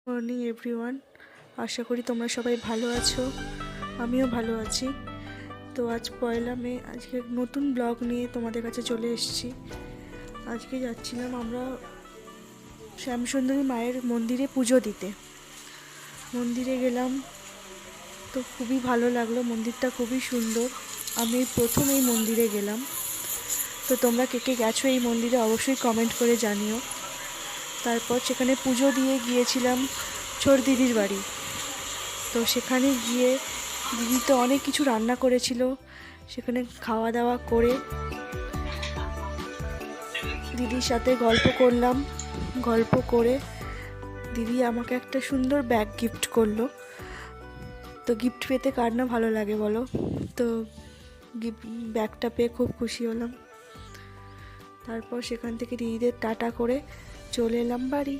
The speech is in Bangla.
মর্নিং এভরিওয়ান, আশা করি তোমরা সবাই ভালো আছো। আমিও ভালো আছি। তো আজ 1 মে, আজকে নতুন ব্লগ নিয়ে তোমাদের কাছে চলে এসেছি। আজকে যাচ্ছিলাম আমরা শ্যামসুন্দরী মায়ের মন্দিরে পুজো দিতে। মন্দিরে গেলাম, তো খুবই ভালো লাগলো। মন্দিরটা খুবই সুন্দর। আমি প্রথম এই মন্দিরে গেলাম। তো তোমরা কে কে গেছো এই মন্দিরে অবশ্যই কমেন্ট করে জানিও। তারপর সেখানে পুজো দিয়ে গিয়েছিলাম ছোট দিদির বাড়ি। তো সেখানে গিয়ে দিদি তো অনেক কিছু রান্না করেছিল। সেখানে খাওয়া দাওয়া করে দিদির সাথে গল্প করলাম। গল্প করে দিদি আমাকে একটা সুন্দর ব্যাগ গিফট করলো। তো গিফট পেতে কার না ভালো লাগে বলো। তো ব্যাগটা পেয়ে খুব খুশি হলাম। তারপর সেখান থেকে দিদিদের টাটা করে চলে এলাম বাড়ি।